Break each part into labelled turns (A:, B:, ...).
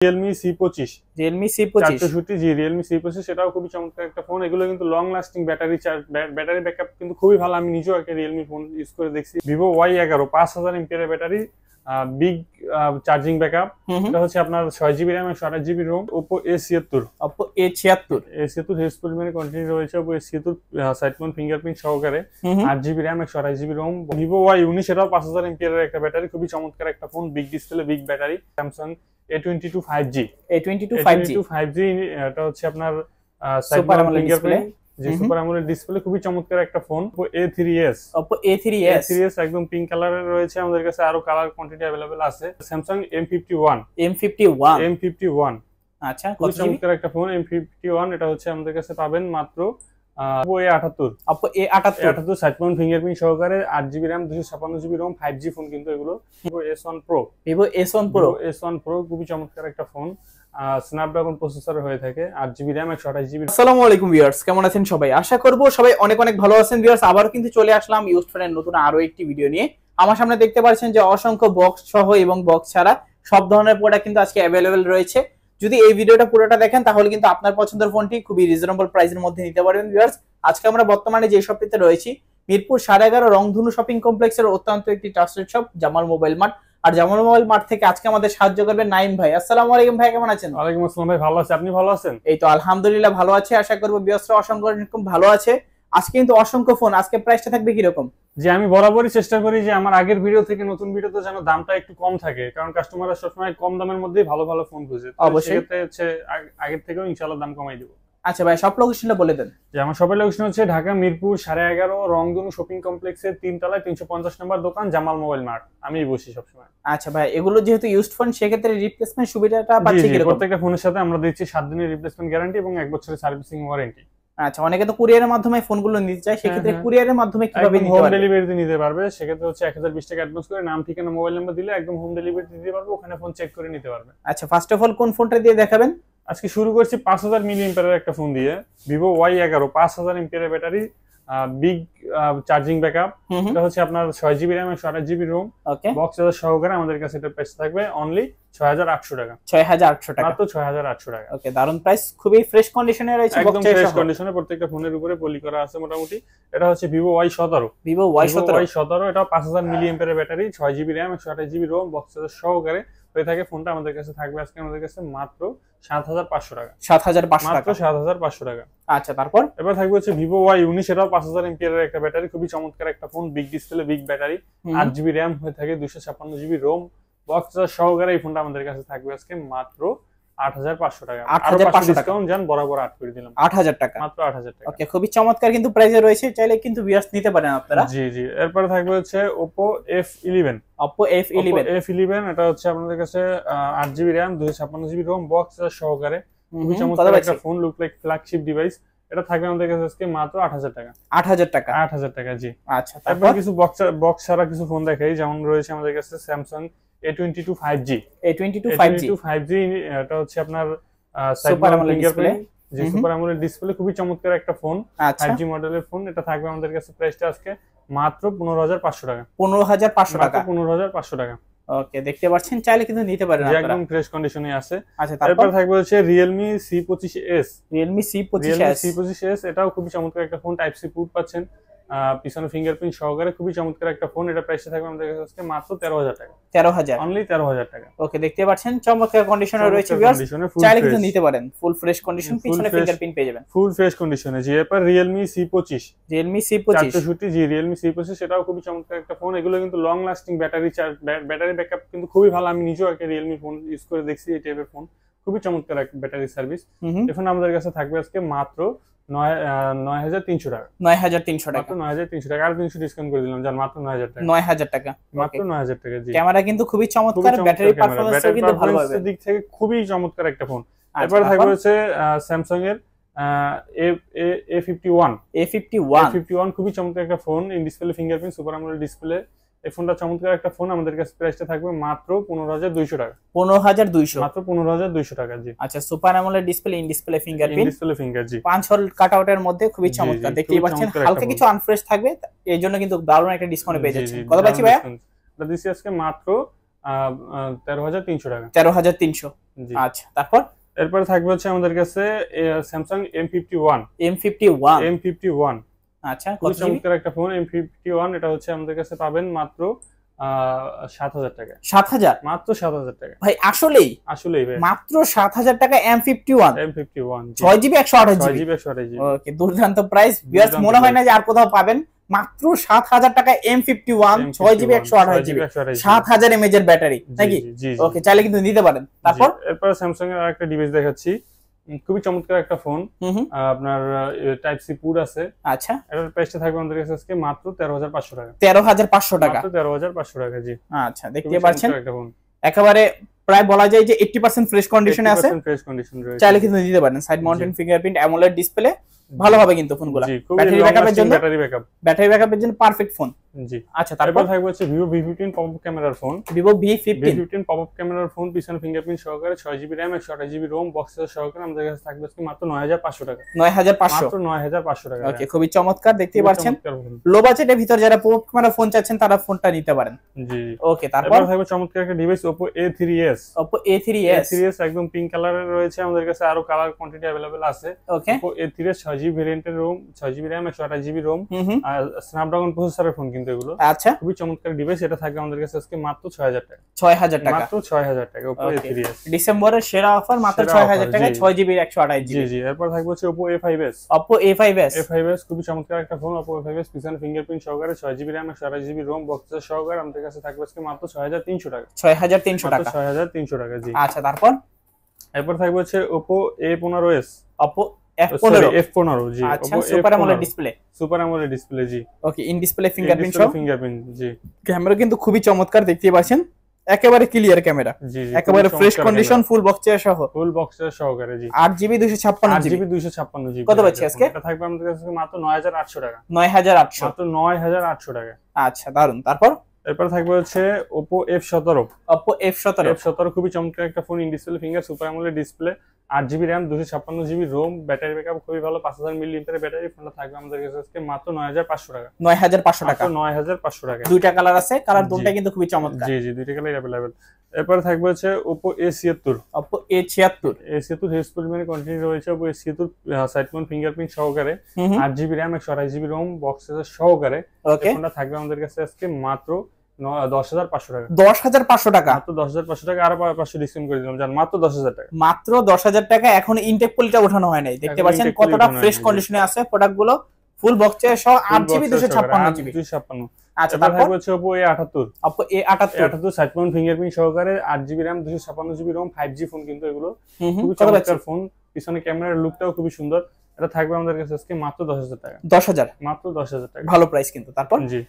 A: Realme C25
B: Realme C25
A: 460 জি Realme C25 সেটাও খুবই চমৎকার একটা ফোন। এগুলো কিন্তু লং লাস্টিং ব্যাটারি ব্যাকআপ কিন্তু খুবই ভালো। আমি নিজেও একটা Realme ফোন ইউজ করে দেখছি। Vivo Y11 5000 mAh battery, big charging backup. এটা হচ্ছে আপনার 6GB RAM 128GB ROM। Oppo A76 হেসপুল মানে কন্টিনিউ রয়েছে। Oppo A76 side Mount fingerprint সহকারে 8GB RAM 128GB ROM। Vivo Y19 এটাও 5000 mAh এর একটা ব্যাটারি, খুবই চমৎকার একটা phone, big display big battery. Samsung A22 5G এটা হচ্ছে আপনার সাইড মাউন্ট ফিঙ্গারপ্রিন্ট যে সুপার অ্যামোলেড ডিসপ্লে, খুবই চমৎকার একটা ফোন। Oppo A3s একদম পিঙ্ক কালারের রয়েছে। আমাদের কাছে আরো কালার কোয়ান্টিটি अवेलेबल আছে। Samsung M51
B: আচ্ছা,
A: খুবই চমৎকার একটা ফোন M51। এটা হচ্ছে আমাদের কাছে পাবেন মাত্র Oppo A78 side Mount fingerprint সহকারে 8GB RAM 256GB ROM 5G phone কিন্তু এগুলো। Vivo S1 Pro খুবই চমৎকার একটা ফোন, স্ন্যাপড্রাগন প্রসেসর হয়ে থাকে, 8GB RAM 128GB।
B: আসসালামু আলাইকুম ভিউয়ার্স, কেমন আছেন সবাই? আশা করব সবাই অনেক অনেক ভালো আছেন। ভিউয়ার্স, আবারো কিন্তু চলে আসলাম ইউজড ফোনের নতুন আরো একটি ভিডিও নিয়ে। আমার সামনে দেখতে পাচ্ছেন যে অসংখ্য বক্স সহ এবং বক্স ছাড়া সব ধরনের প্রোডাক্ট কিন্তু আজকে अवेलेबल রয়েছে। যদি এই ভিডিওটা পুরোটা দেখেন তাহলে কিন্তু আপনার পছন্দের ফোনটি খুবই রিজনেবল প্রাইসের মধ্যে নিতে পারবেন। ভিউয়ার্স, আজকে আমরা বর্তমানে যে শপটিতে রয়েছি মিরপুর 11.5 রংধনু শপিং কমপ্লেক্সের অত্যন্ত একটি trusted shop Jamal mobile mart. আর জামাল মোবাইল মার্ট থেকে আজকে আমাদের সাহায্য করবেন নাইম ভাই। আসসালামু আলাইকুম ভাই, কেমন আছেন?
A: ওয়ালাইকুম আসসালাম ভাই, ভালো আছি, আপনি ভালো আছেন?
B: এই তো আলহামদুলিল্লাহ ভালো আছি। আশা করব ভিউয়ার্সরা অসংখ্য ভালো আছে। আজকে কিন্তু অসংখ্য ফোন, আজকে প্রাইসটা থাকবে কি রকম?
A: যে আমি বরাবরই চেষ্টা করি যে আমার আগের ভিডিও থেকে নতুন ভিডিওতে যেন দামটা একটু কম থাকে, কারণ কাস্টমাররা সবসময় কম দামের মধ্যেই ভালো ভালো ফোন খুঁজে।
B: অবশ্যই
A: সেক্ষেত্রে হচ্ছে আগের থেকেও ইনশাআল্লাহ দাম কমাই দেব।
B: আচ্ছা ভাই, সব লোকেশনটা বলে দেন।
A: যে আমার শপের লোকেশন হচ্ছে ঢাকা মিরপুর 11.5 রংধনু শপিং কমপ্লেক্সের 3 তলায় 350 নম্বর দোকান জামাল মোবাইল মার্ট। আমিই বসি সবসময়।
B: আচ্ছা ভাই, এগুলো যেহেতু ইউজড ফোন সেক্ষেত্রে রিপ্লেসমেন্ট সুবিধাটা পাচ্ছে কি রকম?
A: প্রত্যেকটা ফোনের সাথে আমরা দিচ্ছি 7 দিনের রিপ্লেসমেন্ট গ্যারান্টি এবং 1 বছরের সার্ভিসিং ওয়ারেন্টি।
B: আচ্ছা, অনেকে তো কুরিয়ারের মাধ্যমে ফোনগুলো নিতে চায়, সেক্ষেত্রে কুরিয়ারের মাধ্যমে কিভাবে নিতে
A: হোম
B: পারবে?
A: ডেলিভারিতে নিতে পারবে। সেক্ষেত্রে হচ্ছে 1020 টাকা অ্যাডভান্স করে নাম ঠিকানা মোবাইল নাম্বার দিলে একদম হোম ডেলিভারি দিতে পারবে, ওখানে ফোন চেক করে নিতে পারবে।
B: আচ্ছা, ফার্স্ট অফ অল কোন ফোনটা দিয়ে দেখাবেন?
A: আজকে শুরু করছি 5000 mAh একটা ফোন দিয়ে, Vivo Y11 5000 mAh battery, big charging backup. এটা হচ্ছে আপনার 6GB RAM 128GB ROM,
B: ওকে,
A: বক্স চার্জার সহকারে। আমাদের কাছে এটা প্রাইস থাকবে অনলি 6800 টাকা।
B: 6800 টাকা,
A: মাত্র 6800 টাকা।
B: ওকে, দারুন প্রাইস, খুবই ফ্রেশ কন্ডিশনে রয়েছে,
A: একদম ফ্রেশ কন্ডিশনে। প্রত্যেকটা ফোনের উপরে পলি করা আছে মোটামুটি। এটা হচ্ছে Vivo Y17 এটা 5000 mAh battery, 6GB RAM 128GB ROM, box charger সহকারে হয়ে থাকে। ফোনটা আমাদের কাছে থাকবে আজকে আমাদের কাছে মাত্র 7500 টাকা।
B: 7500 টাকা,
A: মাত্র 7500 টাকা।
B: আচ্ছা, তারপর
A: এবার থাকবে হচ্ছে Vivo Y19 এটাও 5000 mAh এর একটা ব্যাটারি, খুবই চমৎকার একটা phone, big display big battery, 8GB RAM হয়ে থাকে, 256GB ROM, বক্স চার্জার সহকারে। এই ফোনটা আমাদের কাছে থাকবে আজকে মাত্র 8500 টাকা।
B: 8500 টাকা
A: ডিসকাউন্ট জান বরাবর 8 করে দিলাম,
B: 8000 টাকা,
A: মাত্র 8000 টাকা।
B: ওকে, খুবই চমৎকার কিন্তু প্রাইসে রয়েছে, চাইলে কিন্তু ভিউয়ার্স নিতে পারেন আপনারা।
A: জি জি। এরপর থাকবে হচ্ছে Oppo F11 এটা হচ্ছে আপনাদের কাছে 8GB RAM 256GB ROM, box charger সহকারে, খুবই চমৎকার একটা phone, look like flagship device. এটা থাকবে আমাদের কাছে আজকে মাত্র 8000 টাকা। 8000 টাকা, জি।
B: আচ্ছা,
A: তারপর কিছু বক্স ছাড়া কিছু ফোন দেখাই। যেমন রয়েছে আমাদের কাছে Samsung A22 5G এটা হচ্ছে আপনার
B: সুপার অ্যামোলেড ডিসপ্লে,
A: যে সুপার অ্যামোলেড ডিসপ্লে, খুবই চমৎকার একটা ফোন, 5G মডেলের ফোন। এটা থাকবে আমাদের কাছে প্রাইসটা আজকে মাত্র 15500 টাকা।
B: 15500 টাকা,
A: 15500 টাকা।
B: ওকে, দেখতে পাচ্ছেন, চাইলে কিন্তু নিতে পারেন আপনারা,
A: একদম ফ্রেশ কন্ডিশনে আছে।
B: আচ্ছা,
A: তারপর থাকবে হচ্ছে Realme C25s এটাও খুবই চমৎকার একটা ফোন, টাইপ সি পোর্ট পাচ্ছেন, পিছনে ফিঙ্গারপ্রিন্ট সহকারে, খুবই চমৎকার একটা ফোন। এটা প্রাইসটা থাকবে আমাদের কাছে আজকে মাত্র 13000 টাকা।
B: 13000,
A: অনলি 13000 টাকা।
B: ওকে, দেখতে পাচ্ছেন চমৎকার কন্ডিশনে রয়েছে ভিউয়ার্স, চাইলে কিন্তু নিতে পারেন। ফুল ফ্রেশ কন্ডিশন, পিছনে ফিঙ্গারপ্রিন্ট পেয়ে যাবেন,
A: ফুল ফ্রেশ কন্ডিশনে। জি। এরপর Realme C25 460 জি Realme C25 সেটাও খুবই চমৎকার একটা ফোন। এগুলো কিন্তু লং লাস্টিং ব্যাটারি ব্যাকআপ কিন্তু খুবই ভালো। আমি নিজেও একটা Realme ফোন ইউজ করে দেখছি, এই টাইপের ফোন, খুবই চমৎকার একটা ব্যাটারি সার্ভিস। এখন আমাদের কাছে থাকবে আজকে মাত্র 9300 টাকা।
B: 9300 টাকা,
A: মাত্র 9300 টাকা। আর 300 ডিসকাউন্ট করে দিলাম জান, মাত্র 9000 টাকা।
B: 9000 টাকা,
A: মাত্র 9000 টাকা, জি।
B: ক্যামেরা কিন্তু খুবই চমৎকার, ব্যাটারি পারফরম্যান্সও কিন্তু ভালো হবে,
A: দিক থেকে খুবই চমৎকার একটা ফোন। এরপর থাকবে হচ্ছে Samsung এর A51 খুবই চমৎকার একটা phone, in display fingerprint super AMOLED display. এই ফোনটা চমৎকার একটা ফোন। আমাদের কাছে প্রাইসটা থাকবে মাত্র 15200 টাকা।
B: 15200,
A: মাত্র 15200 টাকা, জি।
B: আচ্ছা, super AMOLED display, in display fingerprint,
A: জি।
B: 5 হল কাটআউটের মধ্যে খুবই চমৎকার। দেখতেই পাচ্ছেন হালকা কিছু আনফ্রেশ থাকবে, এর জন্য কিন্তু দারুণ একটা ডিসকাউন্ট পেয়ে যাচ্ছেন। কত পাচ্ছি ভাইয়া?
A: এটা দিছি আজকে মাত্র 13300 টাকা।
B: 13300, আচ্ছা তারপর
A: এরপরে থাকবে হচ্ছে আমাদের কাছে স্যামসাং M51 M51
B: আচ্ছা
A: কত চমৎকার একটা ফোন M51 এটা হচ্ছে আমাদের কাছে পাবেন মাত্র 7,000 টাকা।
B: 7,000
A: মাত্র 7,000 টাকা
B: ভাই আসলেই
A: ভাই
B: মাত্র 7,000 টাকা M51 6GB 128GB ওকে দুর্দান্ত প্রাইস ভিউয়ার্স মনে হয় না যে আর কোথাও পাবেন মাত্র 7,000 টাকা M51 6GB 128GB 7,000 mAh এর ব্যাটারি নাকি ওকে চাইলে কিন্তু নিতে পারেন।
A: এরপর স্যামসাং এর আরেকটা ডিভাইস দেখাচ্ছি খুবই চমৎকার একটা ফোন আপনার টাইপ সি পুট আছে।
B: আচ্ছা
A: এটার প্রাইসটা থাকবে আমাদের কাছে আজকে মাত্র 13,500 টাকা
B: 13,500 টাকা
A: মাত্র 13,500 টাকা জি।
B: আচ্ছা দেখতে পাচ্ছেন একেবারে প্রায় বলা যায় যে 80% ফ্রেশ কন্ডিশনে আছে চাইলে কিন্তু নিতে পারেন। Side mountain fingerprint AMOLED display ভালো হবে কিন্তু ফোনগুলো ব্যাটারি ব্যাকআপের জন্য পারফেক্ট ফোন
A: জি।
B: আচ্ছা তারপর
A: থাকবে হচ্ছে Vivo V15 পপআপ ক্যামেরার ফোন V15 পপআপ ক্যামেরার ফোন পিছনে ফিঙ্গারপ্রিন্ট সহকারে 6GB RAM 128GB ROM box সহকারে আমাদের কাছে থাকবে আজকে মাত্র 9,500 টাকা
B: 9,500
A: মাত্র 9,500 টাকা
B: ওকে খুবই চমৎকার দেখতে পাচ্ছেন লো বাজেটের ভিতর যারা পপআপ ক্যামেরা ফোন চাচ্ছেন তারা ফোনটা নিতে পারেন জি। ওকে তারপর
A: থাকবে চমৎকার একটা ডিভাইস Oppo A3s একদম পিঙ্ক কালারের রয়েছে আমাদের কাছে আরো কালার কোয়ান্টিটি अवेलेबल আছে।
B: ওকে
A: Oppo A3s 6GB ভেরিয়েন্টের ROM 6GB RAM 128GB ROM আর স্ন্যাপড্রাগন প্রসেসরের ফোন কিন্তু এগুলো।
B: আচ্ছা
A: খুবই চমৎকার ডিভাইস এটা থাকবে আমাদের কাছে আজকে মাত্র 6,000 টাকা
B: 6,000 টাকা
A: মাত্র 6,000 টাকা Oppo A3s
B: ডিসেম্বরের সেরা অফার মাত্র 6,000 টাকায় 6GB 128GB
A: জি জি। এরপর থাকবে হচ্ছে Oppo A5s খুবই চমৎকার একটা ফোন Oppo A5s পিছনে ফিঙ্গারপ্রিন্ট সহকারে 6GB RAM 128GB ROM box সহকারে আমাদের কাছে থাকবে আজকে মাত্র 6,300 টাকা
B: 6,300 টাকা
A: 6,300 টাকা জি।
B: আচ্ছা তারপর
A: এরপর থাকবে হচ্ছে Oppo A15s
B: F15
A: জি
B: আচ্ছা super AMOLED display
A: G
B: okay in display fingerprint
A: G.
B: Camera কিন্তু খুবই চমৎকার দেখতে পাচ্ছেন একেবারে ক্লিয়ার ক্যামেরা
A: জি
B: একেবারে ফ্রেশ কন্ডিশন ফুল বক্স
A: সহকারে জি
B: 8GB 256GB কত পাচ্ছি আজকে
A: এটা থাকবে আমাদের কাছে মাত্র 9,800 টাকা
B: 9,800
A: মাত্র 9,800 টাকা
B: আচ্ছা দারুন। তারপর
A: এরপর থাকবে হচ্ছে Oppo F17 খুবই চমৎকার একটা phone in display finger super AMOLED display 8GB RAM 256GB ROM battery backup খুবই ভালো 5,000 মিলিঅ্যাম্পিয়ারের ব্যাটারি ফোনটা থাকবে আমাদের কাছে আজকে মাত্র 9,500 টাকা
B: 9,500 টাকা
A: 9,500 টাকা
B: দুইটা কালার আছে কালার দুটো কিন্তু খুবই চমৎকার
A: জি জি দুইটা কালার अवेलेबल। এরপর থাকবে হচ্ছে Oppo A76 হেসপুল মানে কন্টিনিউ রয়েছে Oppo A76 side Mount fingerprint সহকারে 8GB RAM 128GB ROM box সহকারে ফোনটা থাকবে আমাদের কাছে আজকে মাত্র 10,500 টাকা
B: 10,500 টাকা
A: মাত্র 10,500 টাকা আর 500 ডিসকাউন্ট করে দিলাম জান মাত্র 10,000 টাকা
B: মাত্র 10,000 টাকা। এখন ইনটেক পলিটা ওঠানো হয় নাই দেখতে পাচ্ছেন কতটা ফ্রেশ কন্ডিশনে আছে প্রোডাক্ট গুলো ফুল বক্সে সহ 8GB 256GB।
A: আচ্ছা তারপর হচ্ছে Oppo A78 side Mount fingerprint সহকারে 8GB RAM 256GB ROM 5G phone কিন্তু এগুলো খুবই চমৎকার ফোন পিছনে ক্যামেরার লুকটাও খুবই সুন্দর এটা থাকবে আমাদের কাছে আজকে মাত্র 10,000 টাকা
B: 10,000
A: মাত্র 10,000 টাকা
B: ভালো প্রাইস কিন্তু। তারপর
A: জি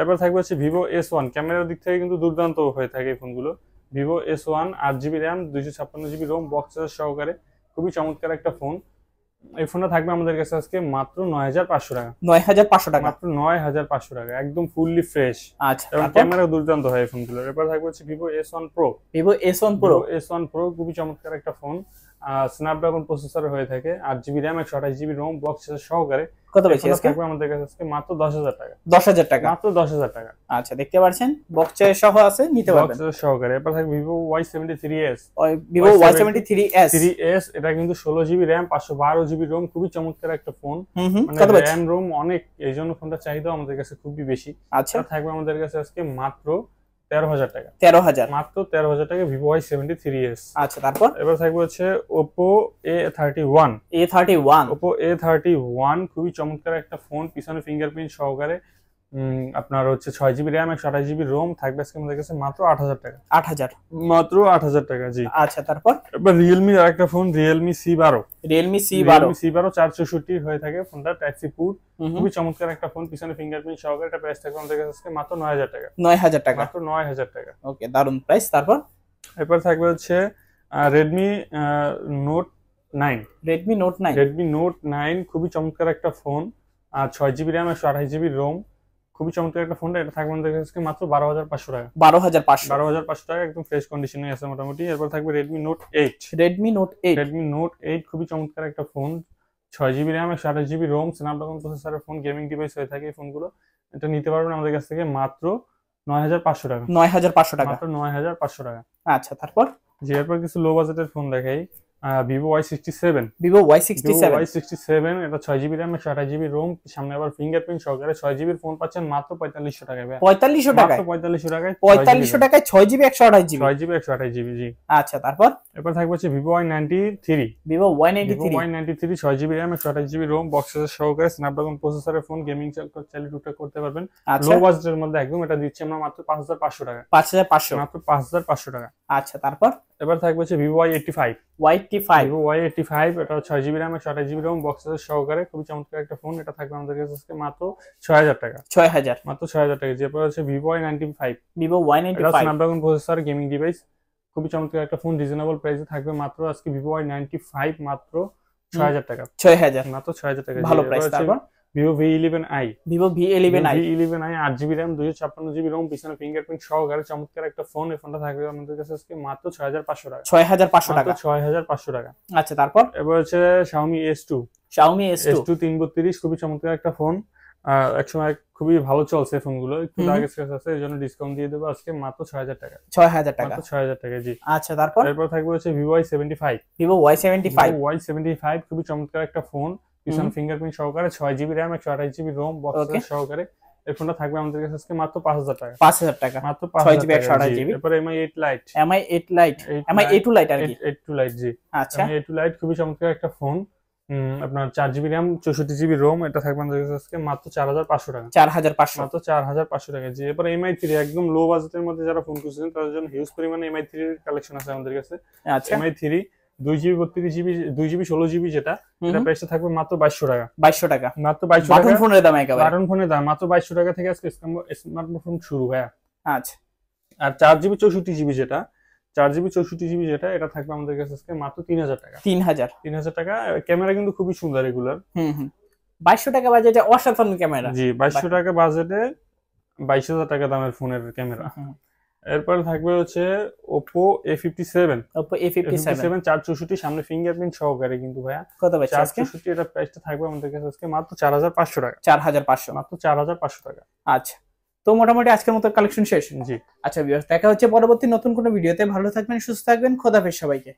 A: এরপর থাকবে হচ্ছে Vivo S1 ক্যামেরার দিক থেকে কিন্তু দুর্দান্ত হয়ে থাকে এই ফোনগুলো Vivo S1 8GB RAM 256GB ROM box সহকারে খুবই চমৎকার একটা ফোন এই ফোনটা থাকবে আমাদের কাছে আজকে মাত্র 9,500 টাকা
B: 9,500 টাকা
A: মাত্র 9,500 টাকা একদম ফুললি ফ্রেশ।
B: আচ্ছা
A: এবং ক্যামেরা দুর্দান্ত হয় এই ফোনগুলোর। এরপর থাকবে হচ্ছে Vivo S1 Pro খুবই চমৎকার একটা ফোন স্ন্যাপড্রাগন প্রসেসর হয়ে থাকে 8GB RAM 128GB ROM box সহকারে
B: কত বেশি আজকে
A: থাকবে আমাদের কাছে আজকে মাত্র 10,000 টাকা
B: 10,000 টাকা
A: মাত্র 10,000 টাকা।
B: আচ্ছা দেখতে পাচ্ছেন বক্স সহ আছে নিতে পারবেন
A: বক্স সহকারে। এরপর থাকবে Vivo Y73s এটা কিন্তু 16GB RAM 512GB ROM খুবই চমৎকার একটা ফোন মানে RAM ROM অনেক এইজন্য ফোনটা চাহিদা আমাদের কাছে খুবই বেশি।
B: আচ্ছা
A: থাকবে আমাদের কাছে আজকে মাত্র 13,000 টাকা
B: 13,000
A: মাত্র 13,000 টাকা Vivo Y73s।
B: আচ্ছা তারপর
A: এবার থাকবে হচ্ছে Oppo A31 Oppo A31 খুবই চমৎকার একটা ফোন পিছনে ফিঙ্গারপ্রিন্ট সহকারে আপনার হচ্ছে 6GB RAM 128GB ROM থাকবে আজকে আমাদের কাছে মাত্র 8,000 টাকা
B: 8,000
A: মাত্র 8,000 টাকা জি।
B: আচ্ছা তারপর
A: এবার Realme এর একটা ফোন Realme C12 464 হয়ে থাকে ফোনটা টাইপ সি পুট খুবই চমৎকার একটা ফোন পিছনে ফিঙ্গারপ্রিন্ট সহকারে এটা প্রাইস থাকবে আমাদের কাছে মাত্র 9,000 টাকা
B: 9,000 টাকা
A: মাত্র 9,000 টাকা
B: ওকে দারুন প্রাইস। তারপর
A: এরপর থাকবে হচ্ছে Redmi Note 9 খুবই চমৎকার একটা ফোন আর 6GB RAM 128GB ROM খুবই চমৎকার একটা ফোন এটা থাকবে আমাদের কাছে মাত্র 12,500 টাকা 12,500 টাকা একদম ফ্রেশ কন্ডিশনে আছে মোটামুটি। এরপর থাকবে Redmi Note 8 খুবই চমৎকার একটা phone 6GB RAM 128GB ROM Snapdragon প্রসেসরের ফোন গেমিং ডিভাইস হয়ে থাকে এই ফোনগুলো এটা নিতে পারবেন আমাদের কাছ থেকে মাত্র 9,500 টাকা
B: 9,500 টাকা
A: মাত্র 9,500 টাকা।
B: আচ্ছা তারপর
A: জি এরপর কিছু লো বাজেটের ফোন দেখাই। Vivo Y67,
B: Vivo Y67
A: এটা 6GB RAM 128GB ROM, সামনে আবার ফিঙ্গারপ্রিন্ট সহকারে 6GB ফোন পাচ্ছেন মাত্র 4500 টাকায় ভাই।
B: 4500 টাকায়?
A: মাত্র 4500 টাকায়
B: 4500 টাকায় 6GB 128GB?
A: 6GB 128GB জি।
B: আচ্ছা তারপর
A: এরপর থাকবে হচ্ছে Vivo Y93,
B: Vivo Y93
A: 6GB RAM 128GB ROM বক্সের সহকারে স্ন্যাপড্রাগন প্রসেসরের ফোন, গেমিং চাইলে টুকটাক করতে পারবেন। লো বাজেটের মধ্যে একদম এটা দিচ্ছি আমরা মাত্র 5500 টাকা।
B: 5500
A: মাত্র 5500 টাকা।
B: আচ্ছা তারপর
A: এবার থাকবে হচ্ছে Vivo Y85, Vivo Y85 এটা 6GB RAM 128GB ROM বক্সের সহকারে খুবই চমৎকার একটা ফোন। এটা থাকবে আমাদের কাছে আজকে মাত্র 6000 টাকা।
B: 6000
A: মাত্র 6000 টাকা। এরপর হচ্ছে Vivo Y95,
B: এটা
A: স্ন্যাপড্রাগন প্রসেসর গেমিং ডিভাইস, খুবই চমৎকার একটা ফোন, রিজনেবল প্রাইসে থাকবে মাত্র আজকে Vivo Y95 মাত্র 6000 টাকা।
B: 6000
A: মাত্র 6000 টাকা।
B: ভালো প্রাইস। তারপর
A: Vivo V11i,
B: Vivo V11i
A: 8GB RAM 256GB ROM, পিছনে ফিঙ্গারপ্রিন্ট সহকারে চমৎকার একটা ফোন। এই ফোনটা থাকবে আমাদের কাছে আজকে মাত্র 6500 টাকা।
B: 6500 টাকা।
A: 6500 টাকা।
B: আচ্ছা তারপর
A: এবার হচ্ছে Xiaomi S2, 332, খুবই চমৎকার একটা ফোন। একসময় খুবই ভালো চলছে ফোনগুলো, একটু আগে শেষ আছে, এই জন্য ডিসকাউন্ট দিয়ে দেবো আজকে মাত্র 6000 টাকা।
B: 6000 টাকা।
A: মাত্র 6000 টাকা জি।
B: আচ্ছা তারপর
A: এরপর থাকবে হচ্ছে Vivo Y75, খুবই চমৎকার একটা ফোন, পিছনে ফিঙ্গারপ্রিন্ট সহকারে 6GB RAM 128GB ROM box সহকারে। এই ফোনটা থাকবে আমাদের কাছে আজকে মাত্র 5000 টাকা।
B: 5000 টাকা
A: মাত্র
B: 6GB 128GB।
A: এরপর MI8 Lite,
B: MI8 Lite আর কি?
A: 8 Lite জি।
B: আচ্ছা
A: MI8 Lite খুবই চমৎকার একটা ফোন, আপনার 4GB RAM 64GB ROM, এটা থাকবে আমাদের কাছে আজকে মাত্র 4500 টাকা।
B: 4500
A: মাত্র 4500 টাকা জি। এরপর MI3, একদম লো বাজেটের মধ্যে যারা ফোন খুঁজছেন তাদের জন্য হিউজ পরিমাণে MI3 এর কালেকশন আছে আমাদের কাছে।
B: আচ্ছা
A: MI3 2GB 32GB 2GB 16GB যেটা, এটা প্রাইসটা থাকবে মাত্র 2200 টাকা।
B: 2200 টাকা
A: মাত্র 2200 টাকা।
B: বাটন ফোনের দাম একেবারে
A: বাটন ফোনের দাম মাত্র 2200 টাকা থেকে আজকে স্মার্টফোন শুরু ভাইয়া।
B: আচ্ছা
A: আর 4GB 64GB যেটা, 4GB 64GB যেটা, এটা থাকবে আমাদের কাছে আজকে মাত্র 3000 টাকা। 3000 টাকা। ক্যামেরা কিন্তু খুবই সুন্দর এগুলার।
B: 2200 টাকা বাজেটে অসাধারণ ক্যামেরা
A: জি। 2200 টাকা বাজেটে 22000 টাকা দামের ফোনের ক্যামেরা। এরপর থাকবে হচ্ছে Oppo A57, 464, সামনে ফিঙ্গারপ্রিন্ট সহকারে কিন্তু ভাইয়া।
B: কত পাচ্ছি আজকে?
A: 464, এটা প্রাইসটা থাকবে আমাদের কাছে আজকে মাত্র 4500 টাকা।
B: 4500
A: মাত্র 4500 টাকা।
B: আচ্ছা তো মোটামুটি আজকের মতো কালেকশন শেষ।
A: জি।
B: আচ্ছা ভিউয়ার্স, দেখা হচ্ছে পরবর্তী নতুন কোনো ভিডিওতে। ভালো থাকবেন, সুস্থ থাকবেন, খোদাফেজ সবাইকে।